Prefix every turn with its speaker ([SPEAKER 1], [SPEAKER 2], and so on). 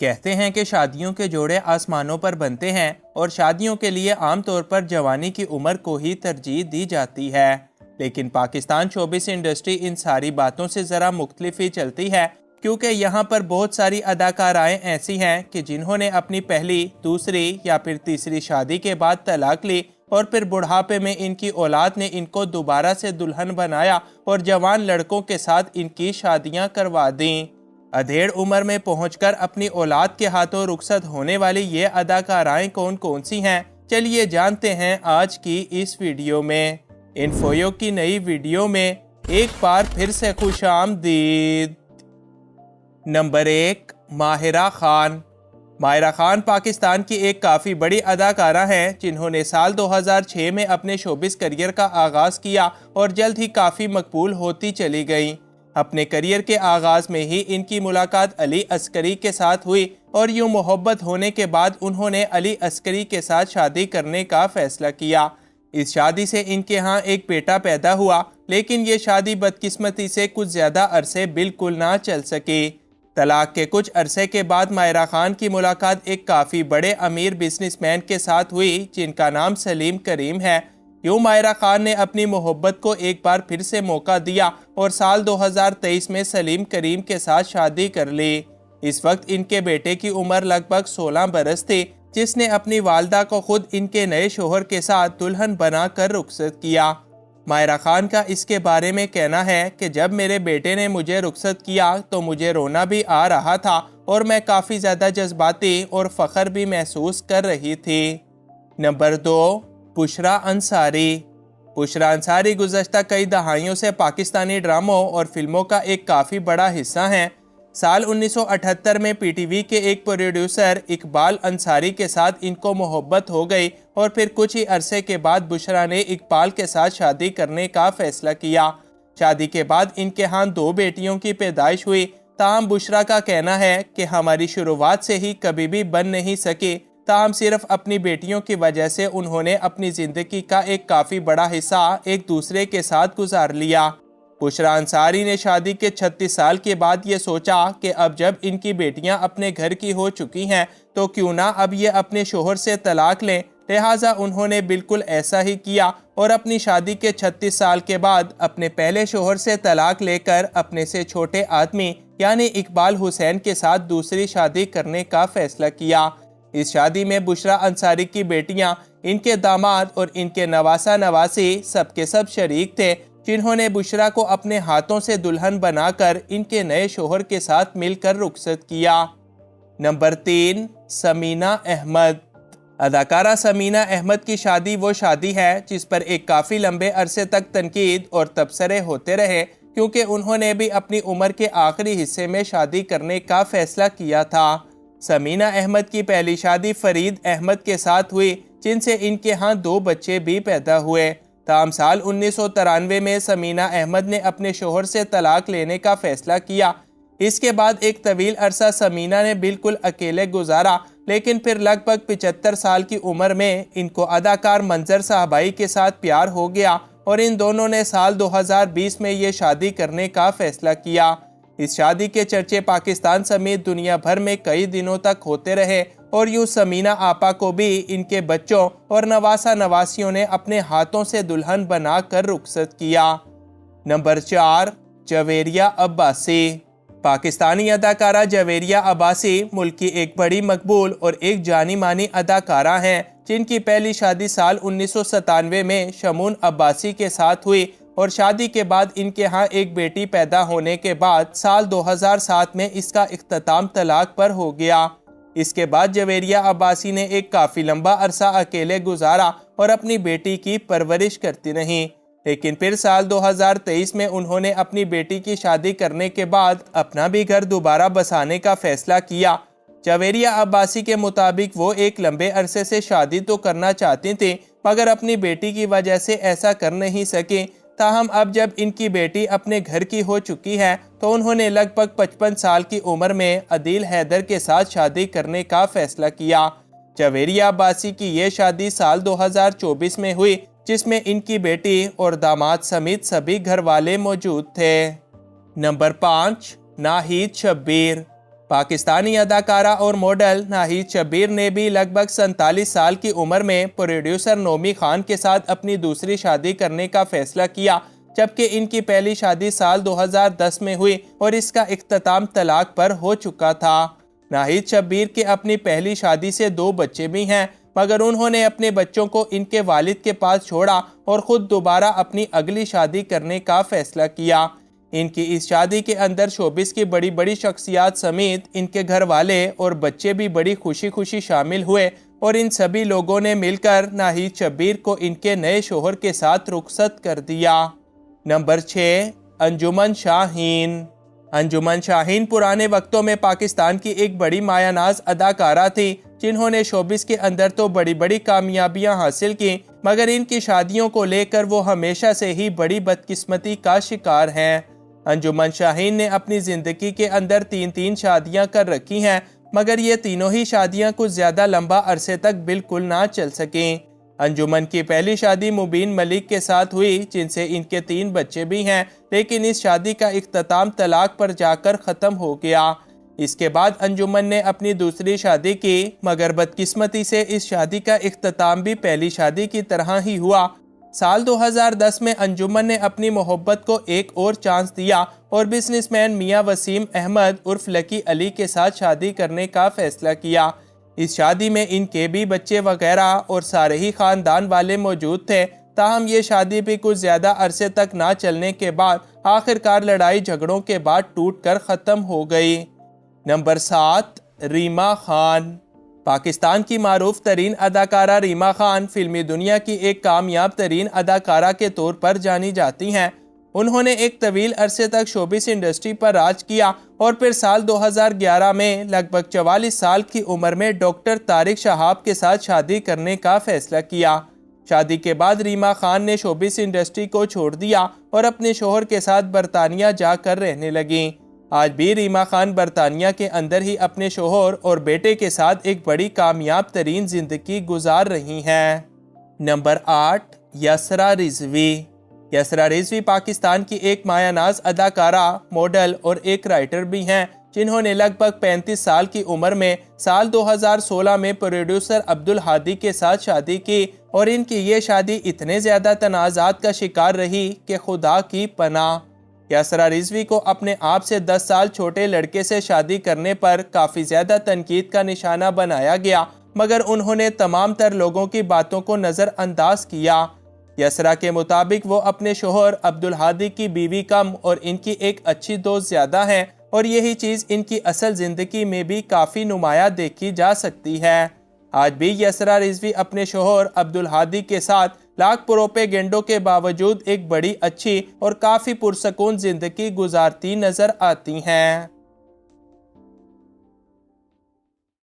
[SPEAKER 1] کہتے ہیں کہ شادیوں کے جوڑے آسمانوں پر بنتے ہیں اور شادیوں کے لیے عام طور پر جوانی کی عمر کو ہی ترجیح دی جاتی ہے، لیکن پاکستان شوبز انڈسٹری ان ساری باتوں سے ذرا مختلف ہی چلتی ہے، کیونکہ یہاں پر بہت ساری اداکارائیں ایسی ہیں کہ جنہوں نے اپنی پہلی، دوسری یا پھر تیسری شادی کے بعد طلاق لی اور پھر بڑھاپے میں ان کی اولاد نے ان کو دوبارہ سے دلہن بنایا اور جوان لڑکوں کے ساتھ ان کی شادیاں کروا دیں۔ ادھیڑ عمر میں پہنچ کر اپنی اولاد کے ہاتھوں رخصت ہونے والی یہ اداکارائیں کون کون سی ہیں، چلیے جانتے ہیں آج کی اس ویڈیو میں۔ انفویو کی نئی ویڈیو میں ایک بار پھر سے خوش آمدید۔ نمبر 1، ماہرہ خان۔ ماہرہ خان پاکستان کی ایک کافی بڑی اداکارہ ہیں جنہوں نے سال 2006 میں اپنے شوبز کریئر کا آغاز کیا اور جلد ہی کافی مقبول ہوتی چلی گئیں۔ اپنے کریئر کے آغاز میں ہی ان کی ملاقات علی عسکری کے ساتھ ہوئی اور یوں محبت ہونے کے بعد انہوں نے علی عسکری کے ساتھ شادی کرنے کا فیصلہ کیا۔ اس شادی سے ان کے ہاں ایک بیٹا پیدا ہوا، لیکن یہ شادی بدقسمتی سے کچھ زیادہ عرصے بالکل نہ چل سکی۔ طلاق کے کچھ عرصے کے بعد ماہرہ خان کی ملاقات ایک کافی بڑے امیر بزنس مین کے ساتھ ہوئی جن کا نام سلیم کریم ہے۔ یوں ماہرہ خان نے اپنی محبت کو ایک بار پھر سے موقع دیا اور سال 2023 میں سلیم کریم کے ساتھ شادی کر لی۔ اس وقت ان کے بیٹے کی عمر لگ بھگ 16 برس تھی، جس نے اپنی والدہ کو خود ان کے نئے شوہر کے ساتھ دلہن بنا کر رخصت کیا۔ ماہرہ خان کا اس کے بارے میں کہنا ہے کہ جب میرے بیٹے نے مجھے رخصت کیا تو مجھے رونا بھی آ رہا تھا اور میں کافی زیادہ جذباتی اور فخر بھی محسوس کر رہی تھی۔ نمبر 2، بشریٰ انصاری۔ بشریٰ انصاری گزشتہ کئی دہائیوں سے پاکستانی ڈراموں اور فلموں کا ایک کافی بڑا حصہ ہیں۔ سال 1978 میں پی ٹی وی کے ایک پروڈیوسر اقبال انصاری کے ساتھ ان کو محبت ہو گئی اور پھر کچھ ہی عرصے کے بعد بشریٰ نے اقبال کے ساتھ شادی کرنے کا فیصلہ کیا۔ شادی کے بعد ان کے ہاں 2 بیٹیوں کی پیدائش ہوئی، تاہم بشریٰ کا کہنا ہے کہ ہماری شروعات سے ہی کبھی بھی بن نہیں سکی، تاہم صرف اپنی بیٹیوں کی وجہ سے انہوں نے اپنی زندگی کا ایک کافی بڑا حصہ ایک دوسرے کے ساتھ گزار لیا۔ بشریٰ انصاری نے شادی کے 36 سال کے بعد یہ سوچا کہ اب جب ان کی بیٹیاں اپنے گھر کی ہو چکی ہیں تو کیوں نہ اب یہ اپنے شوہر سے طلاق لیں، لہٰذا انہوں نے بالکل ایسا ہی کیا اور اپنی شادی کے 36 سال کے بعد اپنے پہلے شوہر سے طلاق لے کر اپنے سے چھوٹے آدمی یعنی اقبال حسین کے ساتھ دوسری شادی کرنے کا فیصلہ کیا۔ اس شادی میں بشریٰ انصاری کی بیٹیاں، ان کے داماد اور ان کے نواسہ نواسی سب کے سب شریک تھے، جنہوں نے بشریٰ کو اپنے ہاتھوں سے دلہن بنا کر ان کے نئے شوہر کے ساتھ مل کر رخصت کیا۔ نمبر 3، سمینہ احمد۔ اداکارہ سمینہ احمد کی شادی وہ شادی ہے جس پر ایک کافی لمبے عرصے تک تنقید اور تبصرے ہوتے رہے، کیونکہ انہوں نے بھی اپنی عمر کے آخری حصے میں شادی کرنے کا فیصلہ کیا تھا۔ سمینہ احمد کی پہلی شادی فرید احمد کے ساتھ ہوئی، جن سے ان کے ہاں 2 بچے بھی پیدا ہوئے۔ تاہم سال 1993 میں سمینہ احمد نے اپنے شوہر سے طلاق لینے کا فیصلہ کیا۔ اس کے بعد ایک طویل عرصہ سمینہ نے بالکل اکیلے گزارا، لیکن پھر لگ بھگ 75 سال کی عمر میں ان کو اداکار منظر صاحبائی کے ساتھ پیار ہو گیا اور ان دونوں نے سال 2020 میں یہ شادی کرنے کا فیصلہ کیا۔ اس شادی کے چرچے پاکستان سمیت دنیا بھر میں کئی دنوں تک ہوتے رہے اور یوں سمینہ آپا کو بھی ان کے بچوں اور نواسہ نواسیوں نے اپنے ہاتھوں سے دلہن بنا کر رخصت کیا۔ نمبر 4، جویریہ عباسی۔ پاکستانی اداکارہ جویریہ عباسی ملک کی ایک بڑی مقبول اور ایک جانی مانی اداکارہ ہیں، جن کی پہلی شادی سال 1997 میں شمون عباسی کے ساتھ ہوئی اور شادی کے بعد ان کے ہاں ایک بیٹی پیدا ہونے کے بعد سال 2007 میں اس کا اختتام طلاق پر ہو گیا۔ اس کے بعد جویریہ عباسی نے ایک کافی لمبا عرصہ اکیلے گزارا اور اپنی بیٹی کی پرورش کرتی رہیں، لیکن پھر سال 2023 میں انہوں نے اپنی بیٹی کی شادی کرنے کے بعد اپنا بھی گھر دوبارہ بسانے کا فیصلہ کیا۔ جویریہ عباسی کے مطابق وہ ایک لمبے عرصے سے شادی تو کرنا چاہتی تھیں مگر اپنی بیٹی کی وجہ سے ایسا کر نہیں سکیں، تاہم اب جب ان کی بیٹی اپنے گھر کی ہو چکی ہے تو انہوں نے لگ بھگ 55 سال کی عمر میں عدیل حیدر کے ساتھ شادی کرنے کا فیصلہ کیا۔ جویریہ عباسی کی یہ شادی سال 2024 میں ہوئی، جس میں ان کی بیٹی اور داماد سمیت سبھی گھر والے موجود تھے۔ نمبر 5، ناہید شبیر۔ پاکستانی اداکارہ اور ماڈل ناہید شبیر نے بھی لگ بھگ 47 سال کی عمر میں پروڈیوسر نومی خان کے ساتھ اپنی دوسری شادی کرنے کا فیصلہ کیا، جبکہ ان کی پہلی شادی سال 2010 میں ہوئی اور اس کا اختتام طلاق پر ہو چکا تھا۔ ناہید شبیر کے اپنی پہلی شادی سے 2 بچے بھی ہیں، مگر انہوں نے اپنے بچوں کو ان کے والد کے پاس چھوڑا اور خود دوبارہ اپنی اگلی شادی کرنے کا فیصلہ کیا۔ ان کی اس شادی کے اندر شوبز کی بڑی بڑی شخصیات سمیت ان کے گھر والے اور بچے بھی بڑی خوشی خوشی شامل ہوئے اور ان سبھی لوگوں نے مل کر ناہید شبیر کو ان کے نئے شوہر کے ساتھ رخصت کر دیا۔ نمبر 6، انجمن شاہین۔ انجمن شاہین پرانے وقتوں میں پاکستان کی ایک بڑی مایہ ناز اداکارہ تھی، جنہوں نے شوبز کے اندر تو بڑی بڑی کامیابیاں حاصل کی، مگر ان کی شادیوں کو لے کر وہ ہمیشہ سے ہی بڑی بدقسمتی کا شکار ہیں۔ انجمن شاہین نے اپنی زندگی کے اندر 3 شادیاں کر رکھی ہیں، مگر یہ تینوں ہی شادیاں کچھ زیادہ لمبا عرصے تک بالکل نہ چل سکیں۔ انجمن کی پہلی شادی مبین ملک کے ساتھ ہوئی، جن سے ان کے 3 بچے بھی ہیں، لیکن اس شادی کا اختتام طلاق پر جا کر ختم ہو گیا۔ اس کے بعد انجمن نے اپنی دوسری شادی کی، مگر بدقسمتی سے اس شادی کا اختتام بھی پہلی شادی کی طرح ہی ہوا۔ سال 2010 میں انجمن نے اپنی محبت کو ایک اور چانس دیا اور بزنس مین میاں وسیم احمد عرف لکی علی کے ساتھ شادی کرنے کا فیصلہ کیا۔ اس شادی میں ان کے بھی بچے وغیرہ اور سارے ہی خاندان والے موجود تھے، تاہم یہ شادی بھی کچھ زیادہ عرصے تک نہ چلنے کے بعد آخرکار لڑائی جھگڑوں کے بعد ٹوٹ کر ختم ہو گئی۔ نمبر 7، ریما خان۔ پاکستان کی معروف ترین اداکارہ ریما خان فلمی دنیا کی ایک کامیاب ترین اداکارہ کے طور پر جانی جاتی ہیں۔ انہوں نے ایک طویل عرصے تک شوبز انڈسٹری پر راج کیا اور پھر سال 2011 میں لگ بھگ 44 سال کی عمر میں ڈاکٹر طارق شہاب کے ساتھ شادی کرنے کا فیصلہ کیا۔ شادی کے بعد ریما خان نے شوبز انڈسٹری کو چھوڑ دیا اور اپنے شوہر کے ساتھ برطانیہ جا کر رہنے لگیں۔ آج بھی ریما خان برطانیہ کے اندر ہی اپنے شوہر اور بیٹے کے ساتھ ایک بڑی کامیاب ترین زندگی گزار رہی ہیں۔ نمبر 8، یسریٰ رضوی۔ یسریٰ رضوی پاکستان کی ایک مایہ ناز اداکارہ، ماڈل اور ایک رائٹر بھی ہیں، جنہوں نے لگ بھگ 35 سال کی عمر میں سال 2016 میں پروڈیوسر عبدالہادی کے ساتھ شادی کی اور ان کی یہ شادی اتنے زیادہ تنازعات کا شکار رہی کہ خدا کی پناہ۔ یسریٰ رضوی کو اپنے آپ سے 10 سال چھوٹے لڑکے سے شادی کرنے پر کافی زیادہ تنقید کا نشانہ بنایا گیا، مگر انہوں نے تمام تر لوگوں کی باتوں کو نظر انداز کیا۔ یسریٰ کے مطابق وہ اپنے شوہر عبدالہادی کی بیوی کم اور ان کی ایک اچھی دوست زیادہ ہیں، اور یہی چیز ان کی اصل زندگی میں بھی کافی نمایاں دیکھی جا سکتی ہے۔ آج بھی یسریٰ رضوی اپنے شوہر عبدالہادی کے ساتھ لاکھ پروپیگنڈوں کے باوجود ایک بڑی اچھی اور کافی پرسکون زندگی گزارتی نظر آتی ہیں۔